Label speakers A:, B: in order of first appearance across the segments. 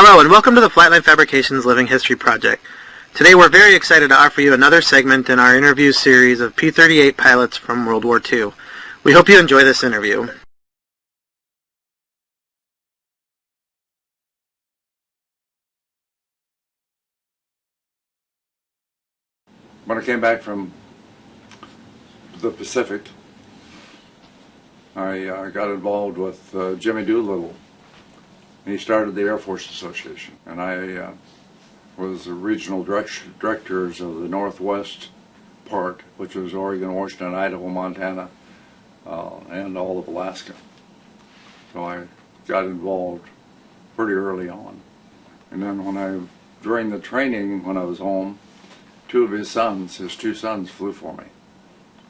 A: Hello and welcome to the Flightline Fabrications Living History Project. Today we're very excited to offer you another segment in our interview series of P-38 pilots from World War II. We hope you enjoy this interview.
B: When I came back from the Pacific, I got involved with Jimmy Doolittle. He started the Air Force Association, and I was the regional directors of the Northwest part, which was Oregon, Washington, Idaho, Montana, and all of Alaska. So I got involved pretty early on. And then during the training when I was home, his two sons flew for me.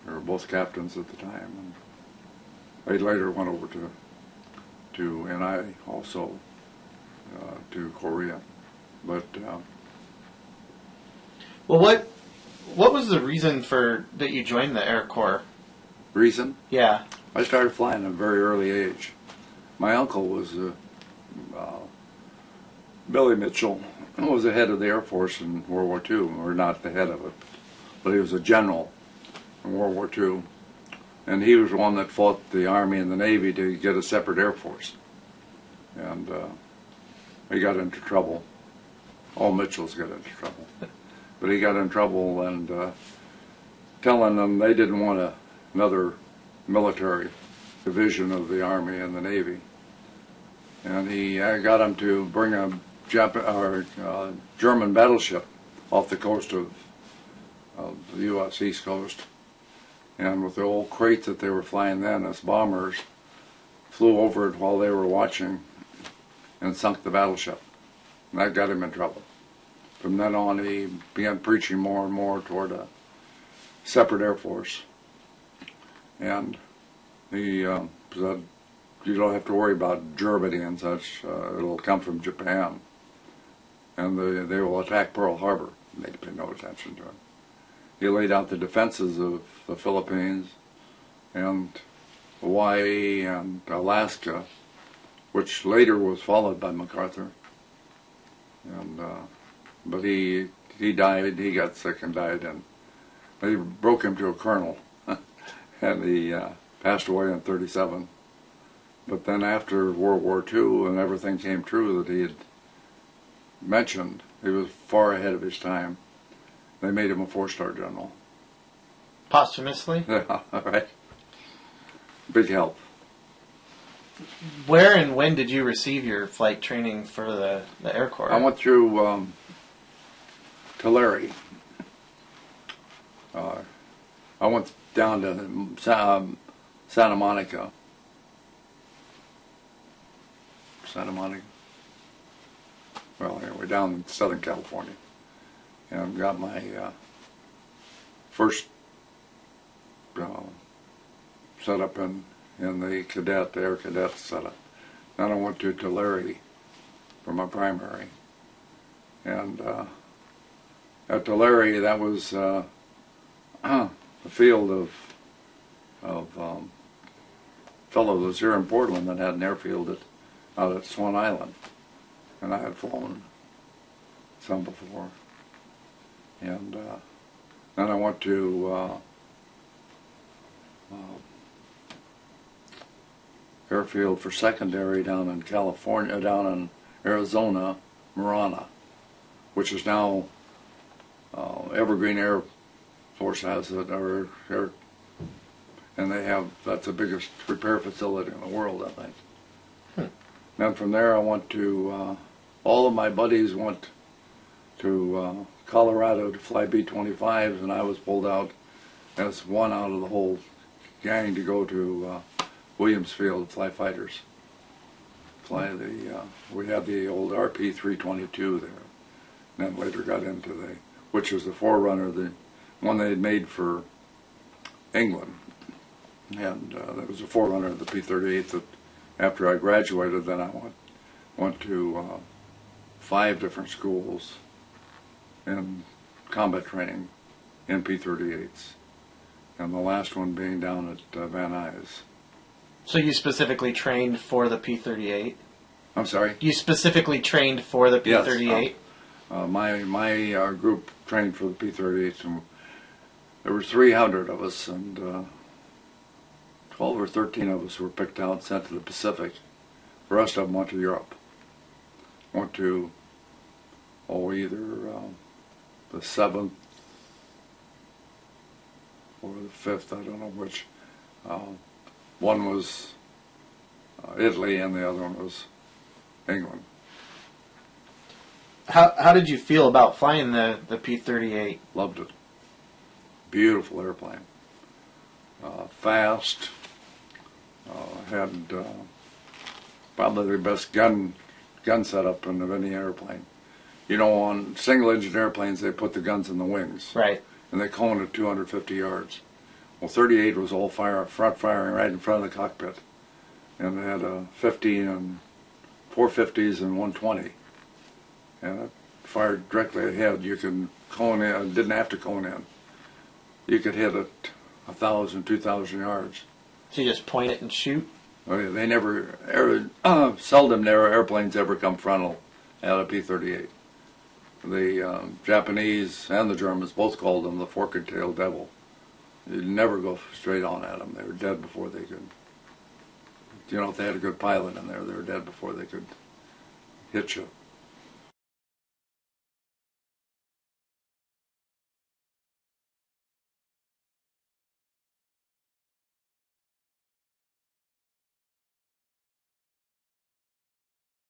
B: They were both captains at the time. And they later went over and I also to Korea. But
C: well, what was the reason that you joined the Air Corps?
B: Reason?
C: Yeah.
B: I started flying at a very early age. My uncle was Billy Mitchell. Was the head of the Air Force in World War II, or not the head of it, but he was a general in World War II. And he was the one that fought the Army and the Navy to get a separate Air Force. And he got into trouble. All Mitchells got into trouble. But he got in trouble and telling them they didn't want another military division of the Army and the Navy. And he got them to bring a German battleship off the coast of the U.S. East Coast. And with the old crate that they were flying then as bombers, flew over it while they were watching and sunk the battleship. And that got him in trouble. From then on, he began preaching more and more toward a separate Air Force. And he said, you don't have to worry about Germany and such. It'll come from Japan. And they will attack Pearl Harbor. They paid no attention to it. He laid out the defenses of the Philippines and Hawaii and Alaska, which later was followed by MacArthur. And but he died. He got sick and died, and they broke him to a colonel, and he passed away in '37. But then after World War II and everything came true that he had mentioned, he was far ahead of his time. They made him a 4-star general.
C: Posthumously?
B: Yeah, right. Big help.
C: Where and when did you receive your flight training for the Air Corps?
B: I went through Tulare. I went down to Santa Monica. Well, anyway, down in Southern California, and got my first setup in the Air Cadet setup. Then I went to Tulare for my primary, and at Tulare, that was a field of fellow that was here in Portland that had an airfield out at Swan Island, and I had flown some before. And then I went to airfield for secondary down in California, down in Arizona, Marana, which is now Evergreen Air Force has it, and that's the biggest repair facility in the world, I think. Then from there I went to, all of my buddies went to Colorado to fly B-25s, and I was pulled out as one out of the whole gang to go to Williams Field to fly fighters. We had the old RP-322 there, and then later got into which was the forerunner, the one they had made for England. And that was a forerunner of the P-38 that after I graduated, then I went to 5 different schools in combat training in P-38s, and the last one being down at Van Nuys.
C: So you specifically trained for the P-38?
B: I'm sorry?
C: You specifically trained for the P-38?
B: Yes. My group trained for the P-38, and there were 300 of us, and 12 or 13 of us were picked out and sent to the Pacific. The rest of them went to Europe. Went to, either the 7th or the 5th, I don't know which. One was Italy, and the other one was England.
C: How did you feel about flying the P-38?
B: Loved it. Beautiful airplane. Fast. Had probably the best gun setup of any airplane. You know, on single-engine airplanes, they put the guns in the wings.
C: Right.
B: And they cone at 250 yards. Well, 38 was all front firing right in front of the cockpit. And they had a 50 and 450s and 120. And it fired directly ahead. You can cone in, didn't have to cone in. You could hit it 1,000, 2,000 yards.
C: So you just point it and shoot?
B: Oh, yeah, they seldom their airplanes ever come frontal at a P-38. The Japanese and the Germans both called them the fork-tailed devil. You'd never go straight on at them. They were dead before they could. You know, if they had a good pilot in there, they were dead before they could hit you.